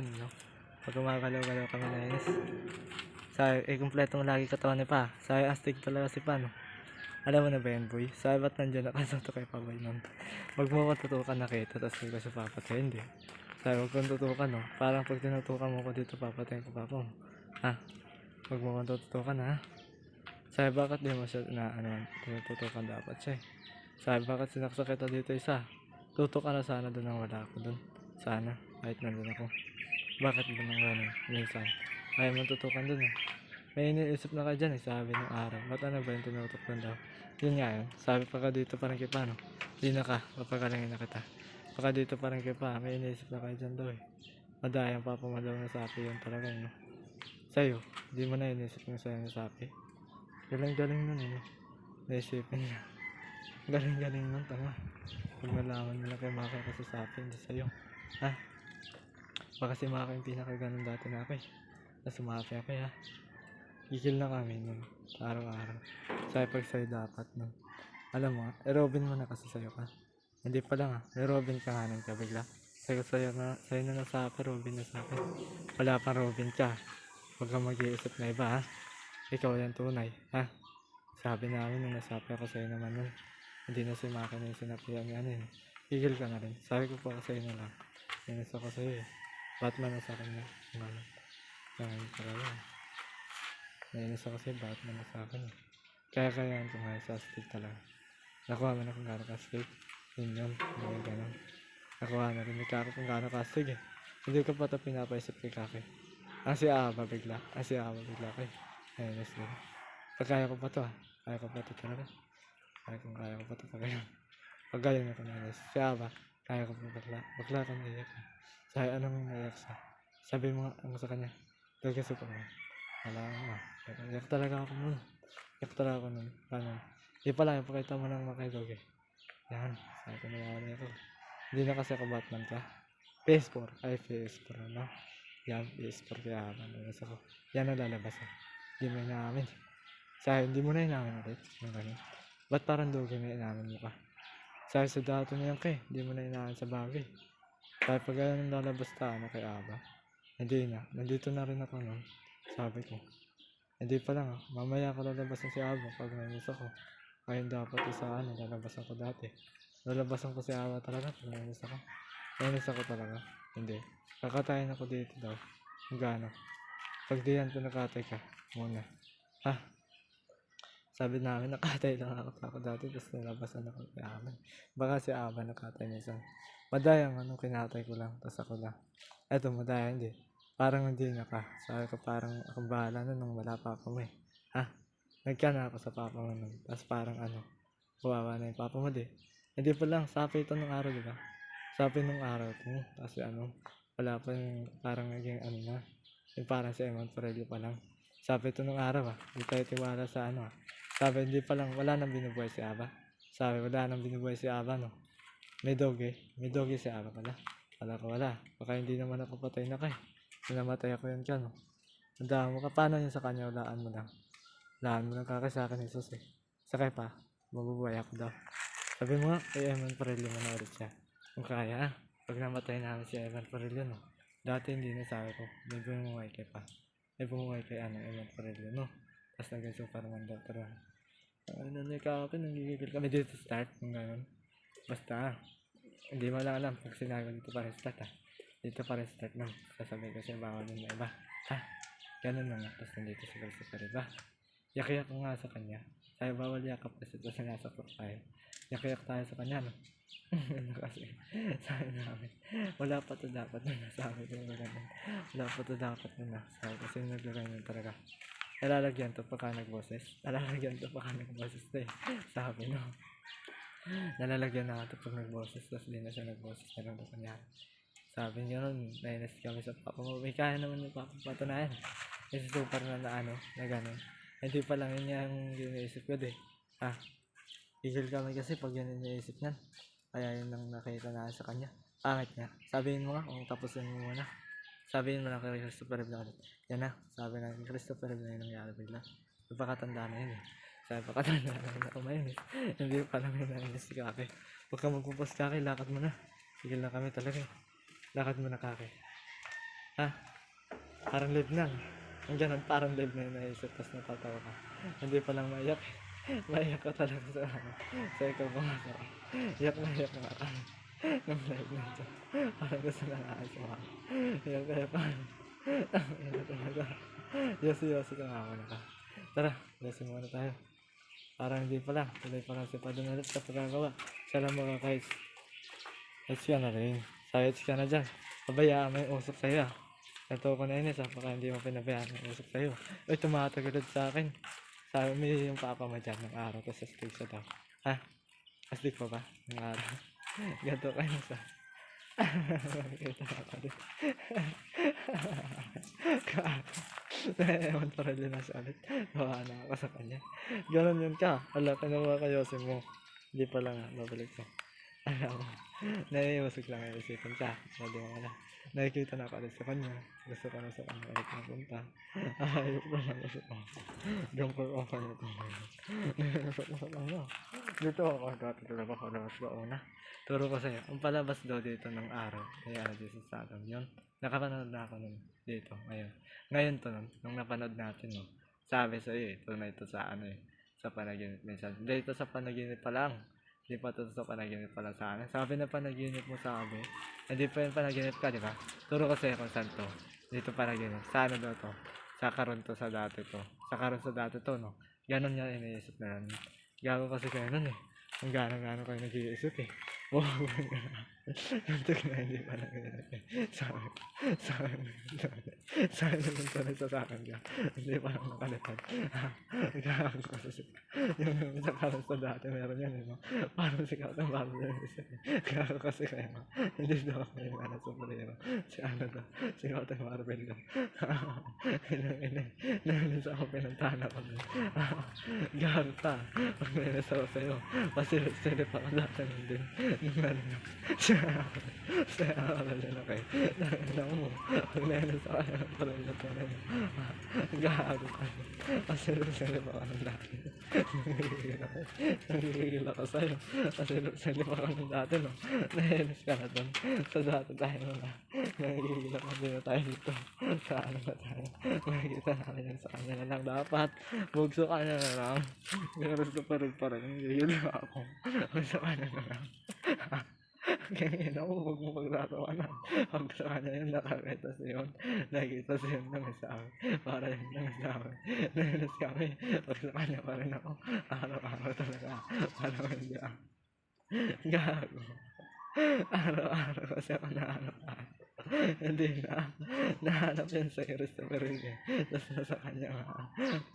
yun, no? Pag gumagalaw-galaw kami nainis. Sabi, kumpletong lagi katawan ni Pa. Sabi, astig talaga si Pa, no? Alam mo na ba yan, boy? Sabi, ba't nandiyan nakasakto kay Paboy nun? Huwag mo kong tutukan na kita, tapos hindi ko siya papatayin, hindi. Sabi, huwag kong tutukan, no? Parang pag tinutukan mo ko dito, papatayin ko Papa mo. Ha? Huwag mo kong tutukan, ha? Sabi, bakit di mo siya na, tinututukan dapat siya, eh? Sabi, bakit sinaksak kita dito isa? Tutok ka na sana doon nang wala ako doon. Sana, kahit nandun ako. Bakit ba nang ganun? Minsan, ayaw mo tutukan doon, eh. May iniisip na ka dyan, eh, sabi ng araw. Ba't ano ba yung tinutok doon daw? Yun nga yun. Sabi pa ka dito parang kipa, no? Di na ka, papagalangin na kita. Paka dito parang kipa, may iniisip na ka dyan daw, eh. Madayang papamadaw na sapi yun talaga, no? Sa'yo, di mo na iniisip yung sa'yo na sapi. Galing-galing nun, eh. Naisipin niya. Galing-galing nun, tama. Pag nalaman mo lang kay Maka kasi sapi, hindi sa'yo. Ha? Baka si Maka yung pinakaganon dati na ako, eh. Na sumapi ako, ha? Gigil na kami nun, araw-araw. Sabi pag sa'yo dapat nun. Alam mo, Robin mo na kasi sa'yo ka. Hindi pa lang, Robin ka nga nun ka bigla. Sabi ko sa'yo na nasabi, Robin na sa akin. Wala pang Robin ka. Huwag kang mag-iisip na iba, ha? Ikaw yan tunay, ha? Sabi namin nung nasabi ako sa'yo naman nun. Hindi na si Maka na yung sinapihan niya, ano yun. Gigil ka na rin. Sabi ko pa sa'yo na lang. Inis ako sa'yo, eh. Batman na sa kanya. Ano? Ganyan talaga. Nainis ako sa'yo, Batman na sa akin, eh. Kaya ko nga sa astig talaga. Nakuha mo na kung gano'n ka-astig. Yun yun, yung gano'n. Nakuha na rin ni Kaki kung gano'n ka-astig, eh. Hindi ko pa ito pinapaisip kay Kaki. Ang si Aba bigla kay. Nainis din. Kaya ko pa ito, kaya ko pa ito talaga. Kaya ko pa ito pag ganyan. Pag ganyan ako nainis. Si Aba, kaya ko pa bakla ka naiyak, eh. Sabi, anong naiyak siya? Sabi mo nga, sa kanya, kasi pa mo. Wala nga. Iyak talaga ako nun. Paano? Di pala, ipakita mo ng makilog, eh. Yan. Sabi ko na ako. Hindi na kasi ako Batman ka. PS4. Ay, PS4 ano. Yan, PS4 kaya lalabas ako. Yan ang lalabas, eh. Hindi mo inamin. Sabi, hindi mo na inamin ulit. Yung ganun. Ba't parang dugi na inamin mo ka? Sabi, sa dato na yan ka, eh. Hindi mo na inamin sa bagay. Sabi, pag ganun lalabas ta, kay Aba. Hindi na. Nandito na rin ako nun. Sabi ko. Hindi pa lang, mamaya ko lalabasan si Aba pag nainis ako. Ngayon dapat isa lalabasan ko dati. Lalabasan ko si Aba talaga pag nainis ako. Nainis ako talaga. Hindi. Kakatayin ako dito daw. Gano. Pag diyan pinakatay ka muna. Ha? Sabi namin nakatay lang ako dati tapos nalabasan ako kay Aba. Baka si Aba nakatay niya sa madayang kinatay ko lang tapos ako lang. Eto madayang hindi. Parang hindi na ka. Sabi ko parang akong bahala na nung wala pa ako, eh. Ha? Nagka na ako sa papa mo nun. Tapos parang kawawa na yung papa mo, di. Hindi pa lang, sapi ito nung araw, di ba? Sapi nung araw ito. Kasi wala pa yung parang naging na. Yung parang si Eman Parello pa lang. Sapi ito nung araw, Hindi tayo tiwala sa Sabi, hindi pa lang, wala nang binubuhay si Aba. Sabi, wala nang binubuhay si Aba, no? May doge si Aba pala. Wala. Baka hindi naman ako patay na kay. Namatay ako yun ka, no? Tandaan mo ka, paano yun sa kanya, walaan mo lang kaka sa akin, Jesus, eh. Sakay pa, mabubuhay ako daw. Sabi mo nga, kay Eman Parello mo na ulit siya. Kung kaya, pag namatay namin si Eman Parello, no? Dati hindi na sabi ko, may bumuhay kay pa. May bumuhay kay Eman Parello, no? Tapos naging Superman daw, pero nanggigigil kami dito start, kung gano'n. Basta, hindi mo lang alam pag sinabi dito para start, Dito para start lang. Sasabihin ko siya bawal yung iba. Ha? Ganun na nga. Tapos nandito si Christopher, iba. Yakiyak ko nga sa kanya. Sabi bawal yakap kasi ito sinasakot tayo. Yakiyak tayo sa kanya, no? Kasi sabi namin, wala pa to dapat na nasabi ko yung ganun. Wala pa to dapat na nasabi kasi naglaganyan talaga. Nalalagyan to pagka nagboses. Eh. Sabi, no? Nalalagyan na ito pag nagboses. Tapos di na siya nagboses. Meron ko kanya. Sabi niya nun, nainis kami sa papa mo. May kaya naman yung papa patunayan. Kasi super na gano'n. Hindi pa lang yun yung iniisip ko, Ha? Gigil kami kasi pag yun yung iniisip niyan. Kaya yun lang nakita na sa kanya. Pangit niya. Sabihin mo nga kung tapusin mo muna. Sabihin mo na kay Christopher Blanc ulit. Yan na. Sabi na kay Christopher Blanc yung nangyari bigla. Napakatanda na yun, eh. Sabi pakatanda na yun ako mainis. Hindi pa lang yun nainis si Kake. Huwag ka magpupos Kake, lakad mo na. Gigil na kami talaga, eh. Lakad mo na, Kake. Ha? Parang live na. Ang ganun, parang live na yung naisip, tapos natatawa ka. Hindi pa lang maiyak. Maiyak ka talaga sa ikaw pumasok. Iyak na ka. Nung live na ito. Parang gusto na nakasama. Iyak kaya pa. Iyak talaga. Yosi ka nga ako na ka. Tara, yosi muna tayo. Parang hindi pa lang. Tuloy pa lang si Padon ulit sa pagkagawa. Siya lang mga guys. Ayos ka na rin. Sayos ka na dyan. Pabayaan mo yung usok sa'yo ah. Ito ko na inis ah. Baka hindi mo pinabayaan yung usok sa'yo. Uy, tumatagulod sa akin. Sabi mo yung papa mo dyan ng araw. Tapos astig siya daw. Ha? Astig pa ba? Ng araw. Ganto kayo sa... Kita ka rin. Ewan pa rin na siya ulit. Nawa na ako sa kanya. Ganon yun ka. Wala ka naman kayosin mo. Hindi pa lang babalik siya. Alam mo. Naiimusog lang yung isipan siya. Hindi mo wala. Nakikita na ako ulit sa kanya. Gusto ko na sa kanya ulit napunta. Ayok na lang kasi ako. Diyan ko ako na ito. Naiimusog na sa kanya. Dito ako dati talaga ako labas ko una. Turo ko sa'yo. Ang palabas daw dito ng araw. Kaya dito sa atin yun. Nakapanood na ako nun dito. Ngayon to nun. Nung napanood natin no. Sabi sa'yo ito na ito sa ano sa panaginip minsan. Dito sa panaginip pa lang. Hindi pa ito sa panaginip pa lang sa akin. Sabi na panaginip mo sabi. Hindi pa yung panaginip ka, di ba? Turo ko sa'yo kung saan to. Dito panaginip. Sa ano daw to? Sa karon to, sa dati to. Sa karon sa dati to, no? Ganon niya iniisip na yan. Gago kasi kayo nun eh. Ang gano'n kayo nag-iisip eh. Wow, nagtag na hindi pa nag-iisip eh. Sabi naman tuloy sa akin ka. Hindi pa lang nakalipad. Gago kasi yung sa karon sa dati meron yan eh. No? Parang sikat ang bago na isip eh. Gago kasi kayo. Hindi daw ako yung ano superhero. Si ano daw. Sikat ang Marvel daw. Nainis ako pinuntahan ako. Gago ka. Pag nainis ako sa'yo. Pasilip ako dati nun din. Nung ano na. Siya ako na din ako eh. Alam mo. Pag nainis ako yung parang na tunay. Gago ka. Pasilip ako ng dati. Nangigigil ako sa'yo. Pasilip ako ng dati no. Nainis ka na dun. Sa dati tayo na. Nangigigil ako din na tayo dito. Sa ano na tayo. Makikita namin yun sa kanya na lang dapat. Bugso ka na lang. Gusto pa rin. Nangigigil ako. Bugso ka na lang. Ganyan ako, huwag mo pagtatawanan. Pag sa kanya yun, nakakita siya yun. Nakikita siya yun lang sa amin. Para yun lang sa amin. Nahinas kami. Pag sa kanya pa rin ako. Araw-araw talaga. Alam mo hindi ako. Gago. Araw-araw kasi ako nahanap. Hindi na. Nahanap yan sa Christopher eh. Tapos nasa kanya nga.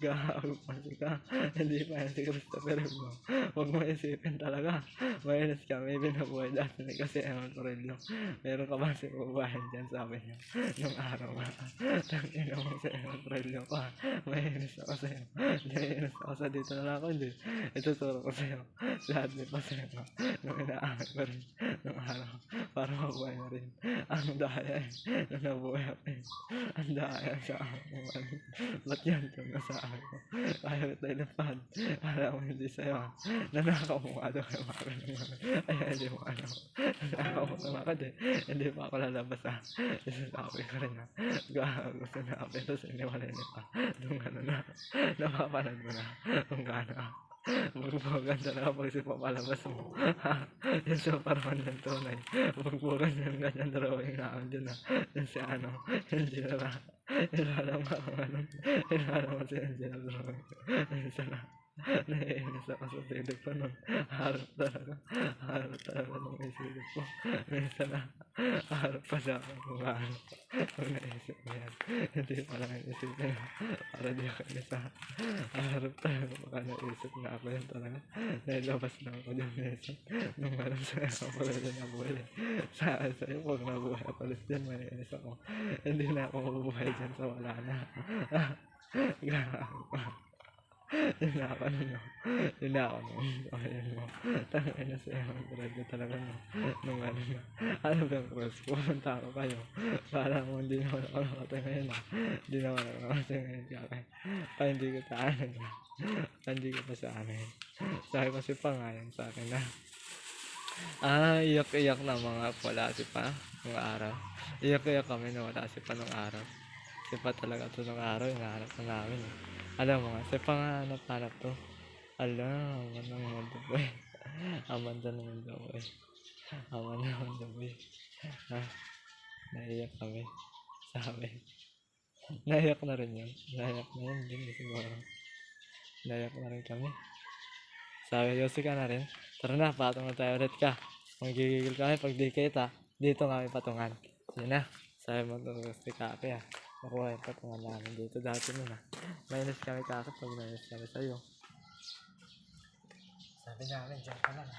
Gago kasi ka. Hindi pa yan si Christopher mo. Huwag mo isipin talaga. Mainis ka. May binabuhay dati na kasi ewan ko rin lang. Meron ka ba si bubahan dyan sabi niya. Nung araw nga. Tangina mo sa ewan ko rin lang pa. Mainis ako sa'yo. Mainis ako sa dito na lang ako. Hindi. Ituturo ko sa'yo. Lahat may pa sa'yo. Nung inaamin ko rin. Nung araw. Para mabuhay na rin. Ang dahil nung nabuhay ako eh. Ang daya sa akin. Ba't yan kung nasa akin ko? Ayaw tayo lapad. Alam mo hindi sa'yo. Nanakaw mo ka daw kayo maka naman. Ay, hindi mo ano. Nanakaw mo ka maka din. Hindi pa ako lalabas ha. Isasabi ko rin ha. Gago sinabi. Tapos iniwalay niya pa. Nung ano na. Napapanood mo na. Kung gano'n. Bugbogan talaga pag si papalabas mo. Yan sa paraman ng tunay. Bugbogan yung ganyan drawing namin dyan ha. Yan si ano. Yan Angela. Ilalam ka kung ano. Ilalam mo si Angela drawing. Yan sana. Naiinis ako sa silip ko nun. Harap talaga nung isilip ko. Minsan na. Harap pa siya ako kung ano. Kung naisip mo yan. Hindi pa lang isipin. Para di ako isa. Harap talaga baka naisip na ako yan talaga. Nailabas na ako dyan minsan. Nung alam sa'yo ako pala dyan nabuhay. Sa'yo pag nabuhay ako ulit dyan maiinis ako. Hindi na ako mabubuhay dyan sa wala na. Gago. Yun na ako nun. Ayun mo. Tangin na sa'yo. Brad ko talaga no. Nung ano na. Ano ba yung cross? Pupunta ako kayo. Para mo hindi naman ako nakatay ngayon ha. Hindi naman ako nakatay ngayon kaya. Hindi ko taanan ha. Hindi ko pa sa amin. Sabi kasi pa nga yan sa akin na. Iyak-iyak na mga wala si pa nung araw. Iyak-iyak kami na wala si pa nung araw. Si pa talaga to nung araw, hinahanap na namin. Alam mo nga, si pa nga hanap-hanap to. Alam, aman ng mundo boy. Aman ng mundo boy. Aman ng mundo boy. Ha? Naiyak kami. Sabi. Naiyak na rin yun. Naiyak na yun din siguro. Naiyak na rin kami. Sabi, Yossi ka na rin. Tara na, patong na tayo ulit ka. Magigigil kami pag di kita. Dito kami patungan. Yun na. Sabi mo ito, si Kaki ah. Nakuha yung patungan namin dito dati nun ah. Mainis kami Kaki pag mainis kami sa'yo. Sabi namin, dyan ka lang.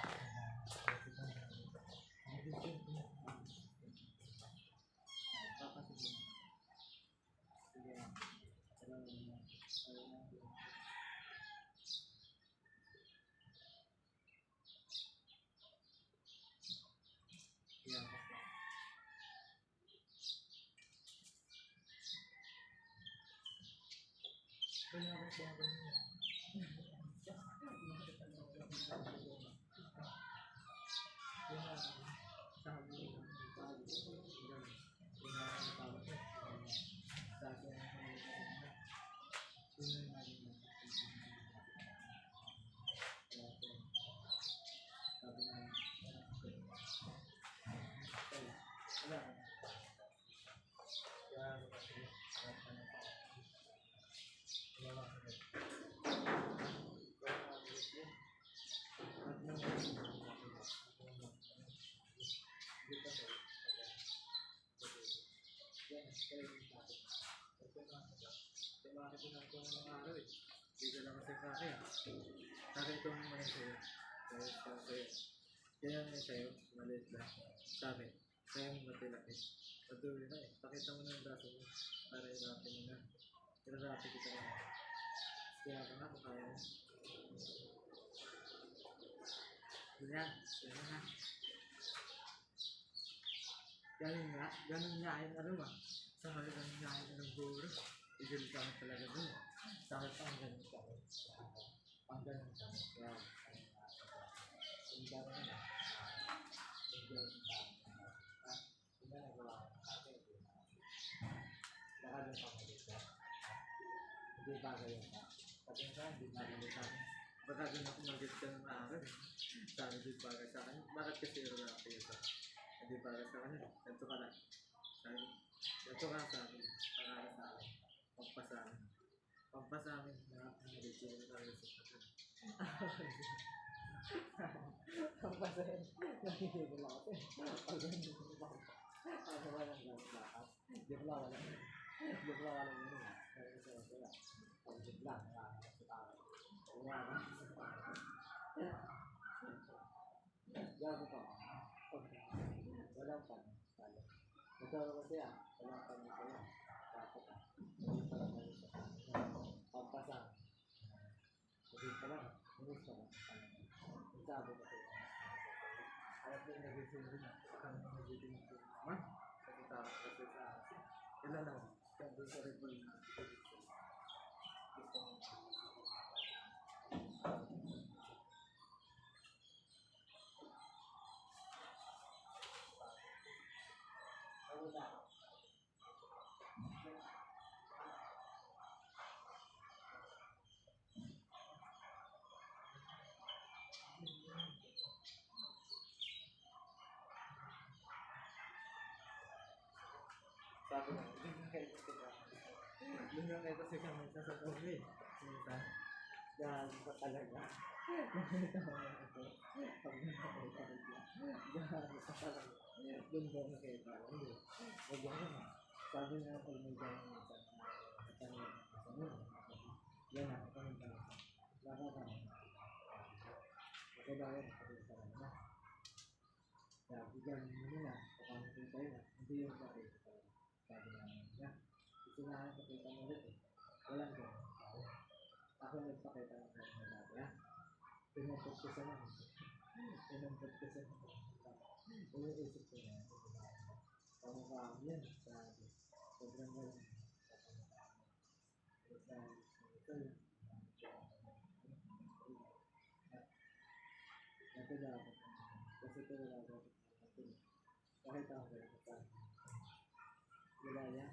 Dito lang kasi Kaki ah. Kaki ito naman yung sa'yo. Kaya nga sa'yo, maliit lang. Sa akin, kaya mo matilaki. Patuloy na eh. Pakita mo na yung braso mo. Para irapin mo na. Irapin kita na. Kaya ka nga kung kaya mo. Ganyan. Ganyan na. Ganun nga yung ano ba? Sa mga ganun nga yung anong guro. Igil kami talaga dun. Sa akin pa ang ganun kami. Ang ganun kami. Kaya, ang ganun na. Ang ganun kami. Hindi na nagawa ko natin. Baka doon pa malita. Hindi bagay yun pa. Sabi nga, hindi bagay yun sa akin. Baka doon ako mag-get ka ng araw. Sabi, hindi bagay sa akin. Bakit kasi yung ako yun pa? Hindi bagay sa akin. Ganito ka lang. Sabi, ganito ka sa akin. Pangalan sa akin. Pagpasa amin. Pagpasa amin. Nakapag-get ka ng araw sa akin. Pagpasa yun. Nakikita lang ako. Pag ganito ko ba? Ano ba lang lakas? Di ba wala yun? Di ba wala yun? Kaya isa lang sila. Pag di lang, wala ka sa tao. Wala ka sa tao. Gago pa. Walang pan. Nagkaroon kasi ah. Walang pan na sa'yo. Dapat ah. Hindi pa lang kayo sa pan. Pagpasa. Hindi pa lang. Minis pa lang. Ang sabi ko sa'yo. Alam mo yung nag-isip din ah. Ang nag-isip din naman. Kasi sa akin. Ilan lang. Kaya doon sa rin po yung gusto mo. Ano na? Sabi na, ganyan kayo kasi ka. Ganyan kayo kasi kami sa Saturday. Minsan, dahil pa talaga. Nakita mo na ito. Pag nakakita ko siya. Dahil pa talaga. Doon ba nakita ko? Hindi. Huwag mo na. Sabi na pag may gano'n minsan. Natanong sa mo. Yan na, natanong ka na. Nakakita. Kailangan natin sa kanya. Kaya bigyan mo nila. Pakamukita tayo na. Hindi yung pakita tayo. Sabi namin niya. Gusto na pakita mo ulit eh. Walang gano'n. Ako nagpakita ng gano'n na dati ha. Pinumpot ko sa mga. Pinumpot ko sa mga. Iniisip ko na. Pamukha yan. Sabi. Sobrang gano'n. Ito yun. Ito dapat. Kasi dito wala daw. Kahit ako, wala niya.